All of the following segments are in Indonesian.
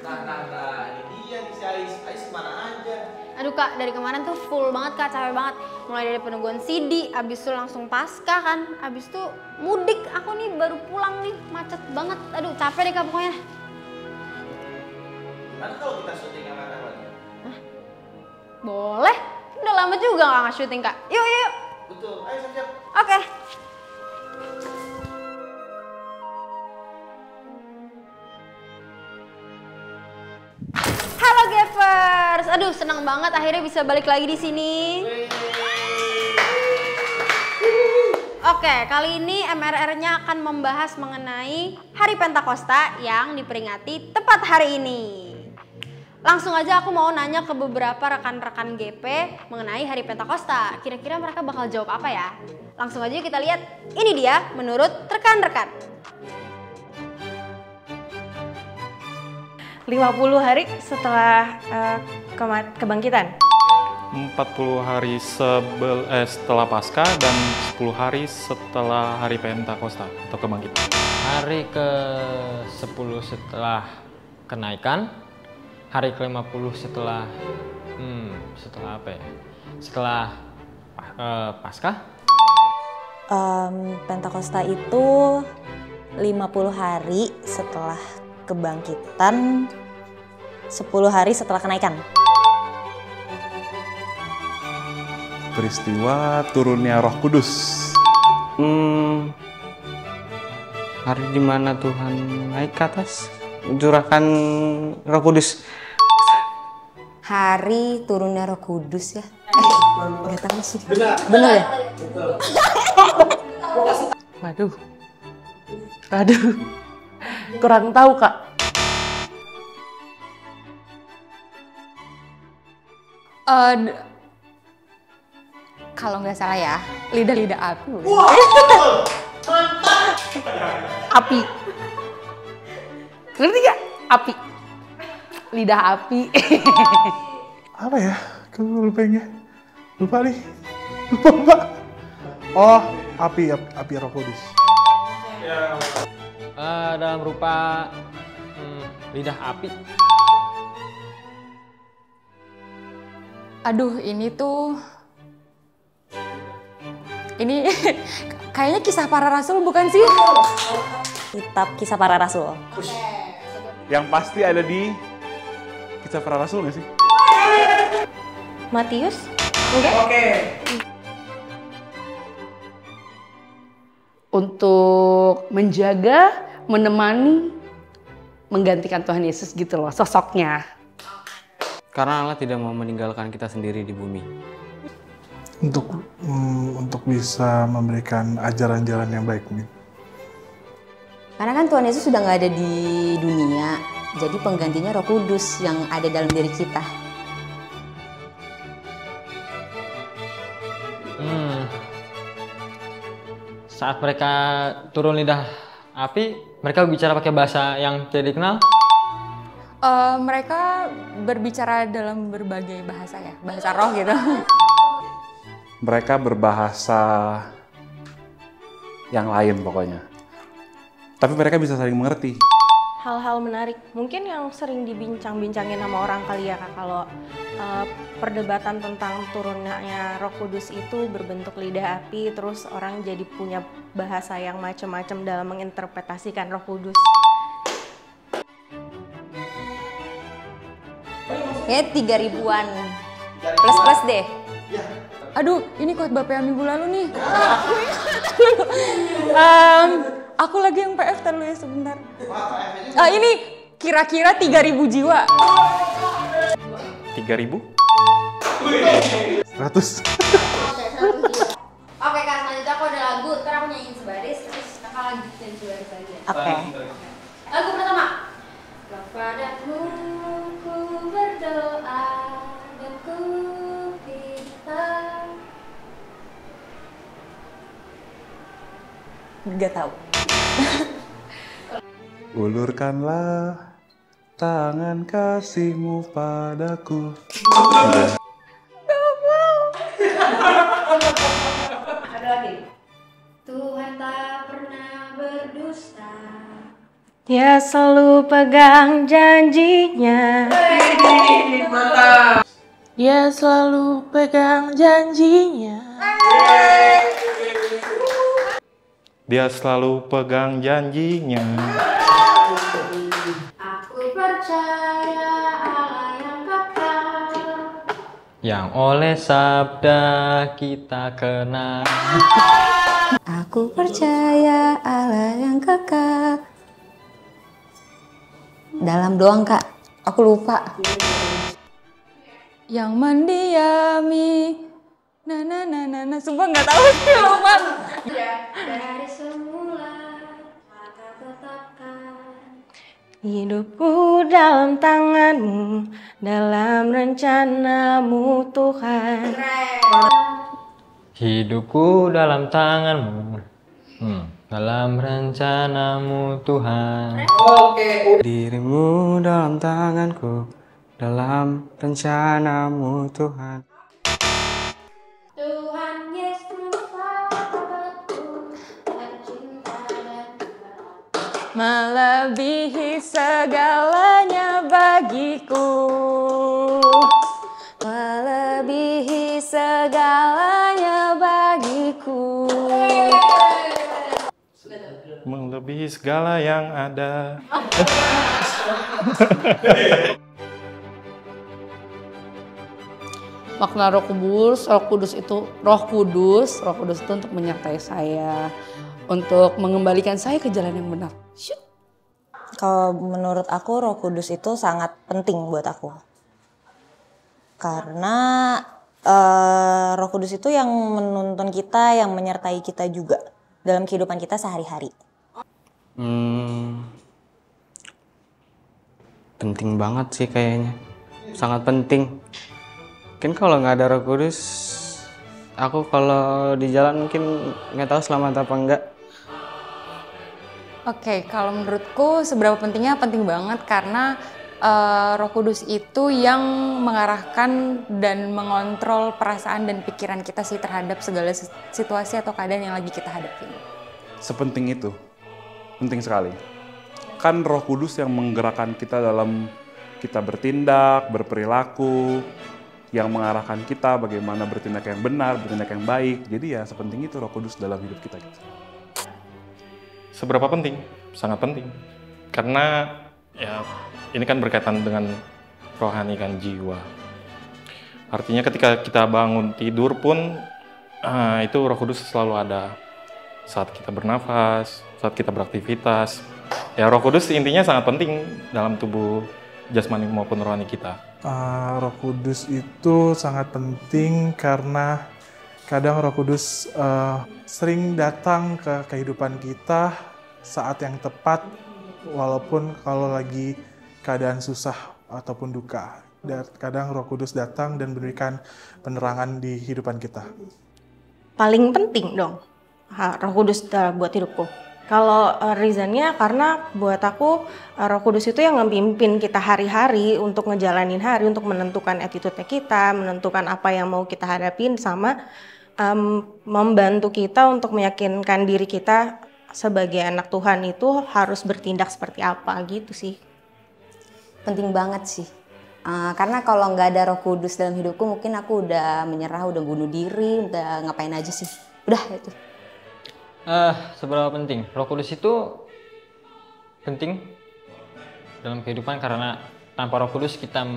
Nah, ini dia nih si Ais kemana aja? Aduh Kak, dari kemarin tuh full banget Kak, capek banget. Mulai dari penungguan CD, abis itu langsung pasca kan, abis itu mudik. Aku nih baru pulang nih, macet banget. Aduh capek deh Kak pokoknya. Gimana kalau kita syuting yang mana lagi? Boleh, udah lama juga gak nge-syuting Kak. Yuk, yuk, yuk. Betul, ayo siap-siap. Oke. Halo Gevers, aduh senang banget akhirnya bisa balik lagi di sini. Oke, kali ini MRR-nya akan membahas mengenai Hari Pentakosta yang diperingati tepat hari ini. Langsung aja aku mau nanya ke beberapa rekan-rekan GP mengenai Hari Pentakosta. Kira-kira mereka bakal jawab apa ya? Langsung aja kita lihat, ini dia menurut rekan-rekan. 50 hari setelah kebangkitan. 40 hari setelah Paskah dan 10 hari setelah Hari Pentakosta atau kebangkitan. Hari ke-10 setelah kenaikan, hari ke-50 setelah setelah apa ya? Setelah Paskah. Pentakosta itu 50 hari setelah kebangkitan, 10 hari setelah kenaikan. Peristiwa turunnya Roh Kudus. Hari di mana Tuhan naik ke atas, mencurahkan Roh Kudus. Hari turunnya Roh Kudus ya? Gak tahu sih. Benar ya? Waduh. Kurang tahu Kak. Kalau nggak salah ya, lidah api. Api. Ngerti gak? Api. Lidah api. Apa ya? Lupa nih. Lupa. Oh, api Roh Kudus. Dalam rupa lidah api. Aduh, ini kayaknya Kisah Para Rasul bukan sih? Kitab Kisah Para Rasul. Yang pasti ada di Kisah Para Rasul nggak sih? Matius? Oke. Untuk menjaga, menemani, menggantikan Tuhan Yesus gitu loh sosoknya. Karena Allah tidak mau meninggalkan kita sendiri di bumi. Untuk bisa memberikan ajaran-ajaran yang baik nih. Karena kan Tuhan Yesus sudah nggak ada di dunia, jadi penggantinya Roh Kudus yang ada dalam diri kita. Saat mereka turun lidah api, mereka bicara pakai bahasa yang tidak dikenal. Mereka berbicara dalam berbagai bahasa ya, bahasa roh gitu. Mereka berbahasa yang lain pokoknya. Tapi mereka bisa saling mengerti. Hal-hal menarik, mungkin yang sering dibincang-bincangin sama orang kali ya Kak, kalau perdebatan tentang turunnya Roh Kudus itu berbentuk lidah api, terus orang jadi punya bahasa yang macam-macam dalam menginterpretasikan Roh Kudus. Ya 3.000-an. Plus deh. Aduh, ini khotbah PA minggu lalu nih. Aku lagi yang PF dulu ya sebentar. Ini kira-kira 3.000 jiwa. 3.000? 100. Oke Kak, selanjutnya aku ada lagu, ntar aku nyanyiin sebaris, terus kakak lanjutin sebaris lagi ya. Oke. Lagu pertama. Kepadamu ku berdoa dan ku pinta. Gak tahu. Ulurkanlah tangan kasih-Mu padaku. Ada lagi. Tuhan tak pernah berdusta, Dia selalu pegang janjinya. Dia selalu pegang janjinya. Dia selalu pegang janjinya. Aku percaya Allah yang kekal. Yang oleh sabda kita kenal. Aku percaya Allah yang kekal. Dalam doang kak, aku lupa. Yang mendiami. Sumpah nggak tahu sih lupa. Dari semula maka tetapkan. Hidupku dalam tanganmu, dalam rencanamu Tuhan. Hidupku dalam tanganmu, dalam rencanamu Tuhan. Dirimu dalam tanganku, dalam rencanamu Tuhan. Tuhan Yesus sahabatku, tercinta dan Melebihi segalanya bagiku. Melebihi segalanya bagiku. Melebihi segala yang ada. Makna Roh Kudus itu Roh Kudus itu untuk menyertai saya, untuk mengembalikan saya ke jalan yang benar. Kalau menurut aku Roh Kudus itu sangat penting buat aku. Karena Roh Kudus itu yang menuntun kita, yang menyertai kita juga dalam kehidupan kita sehari-hari. Penting banget sih kayaknya. Sangat penting. Mungkin kalau nggak ada Roh Kudus, aku kalau di jalan mungkin nggak tahu selamat apa enggak. Oke, kalau menurutku seberapa pentingnya, penting banget karena Roh Kudus itu yang mengarahkan dan mengontrol perasaan dan pikiran kita sih terhadap segala situasi atau keadaan yang lagi kita hadapi. Sepenting itu, penting sekali. Kan Roh Kudus yang menggerakkan kita dalam kita bertindak, berperilaku, yang mengarahkan kita bagaimana bertindak yang benar, bertindak yang baik. Jadi ya sepenting itu Roh Kudus dalam hidup kita. Seberapa penting? Sangat penting. Karena ya ini kan berkaitan dengan rohani kan, jiwa. Artinya ketika kita bangun tidur pun itu Roh Kudus selalu ada. Saat kita bernafas, saat kita beraktivitas. Ya Roh Kudus intinya sangat penting dalam tubuh jasmani maupun rohani kita. Roh Kudus itu sangat penting karena kadang Roh Kudus sering datang ke kehidupan kita saat yang tepat, walaupun kalau lagi keadaan susah ataupun duka. Dan kadang Roh Kudus datang dan memberikan penerangan di kehidupan kita. Paling penting dong Roh Kudus buat hidupku. Kalau reasonnya karena buat aku Roh Kudus itu yang ngepimpin kita hari-hari untuk ngejalanin hari, untuk menentukan attitude-nya kita, menentukan apa yang mau kita hadapin, sama membantu kita untuk meyakinkan diri kita sebagai anak Tuhan itu harus bertindak seperti apa gitu sih. Penting banget sih. Karena kalau nggak ada Roh Kudus dalam hidupku mungkin aku udah menyerah, udah bunuh diri, udah ngapain aja sih. Udah itu. Seberapa penting? Roh Kudus itu penting dalam kehidupan karena tanpa Roh Kudus kita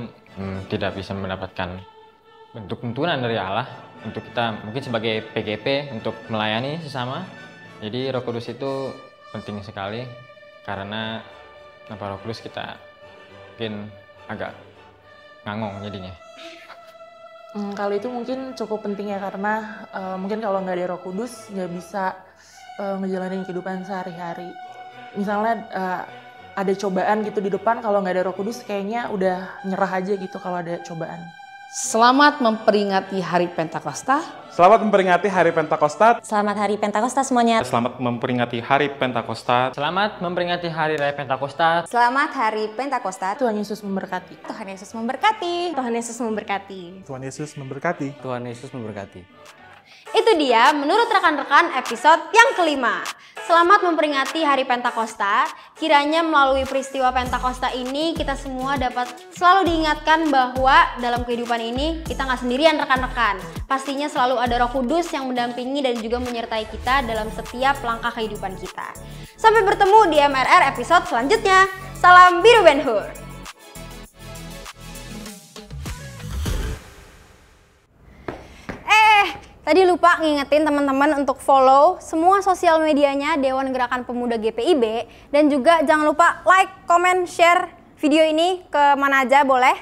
tidak bisa mendapatkan bentuk tuntunan dari Allah untuk kita mungkin sebagai PGP untuk melayani sesama. Jadi Roh Kudus itu penting sekali karena tanpa Roh Kudus kita mungkin agak ngangong jadinya. Kalau itu mungkin cukup penting ya karena mungkin kalau nggak ada Roh Kudus nggak bisa ngejalanin kehidupan sehari-hari. Misalnya ada cobaan gitu di depan, kalau nggak ada Roh Kudus kayaknya udah nyerah aja gitu kalau ada cobaan. Selamat memperingati Hari Pentakosta. Selamat memperingati Hari Pentakosta. Selamat Hari Pentakosta semuanya. Selamat memperingati Hari Pentakosta. Selamat memperingati Hari Raya Pentakosta. Selamat Hari Pentakosta. Tuhan Yesus memberkati. Tuhan Yesus memberkati. Tuhan Yesus memberkati. Tuhan Yesus memberkati. Tuhan Yesus memberkati. Itu dia menurut rekan-rekan episode yang kelima. Selamat memperingati Hari Pentakosta. Kiranya melalui peristiwa Pentakosta ini kita semua dapat selalu diingatkan bahwa dalam kehidupan ini kita nggak sendirian rekan-rekan. Pastinya selalu ada Roh Kudus yang mendampingi dan juga menyertai kita dalam setiap langkah kehidupan kita. Sampai bertemu di MRR episode selanjutnya. Salam Biru Ben Hur. Tadi lupa ngingetin teman-teman untuk follow semua sosial medianya Dewan Gerakan Pemuda GPIB. Dan juga jangan lupa like, comment, share video ini ke mana aja boleh.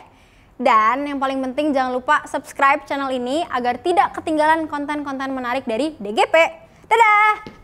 Dan yang paling penting jangan lupa subscribe channel ini agar tidak ketinggalan konten-konten menarik dari DGP. Dadah!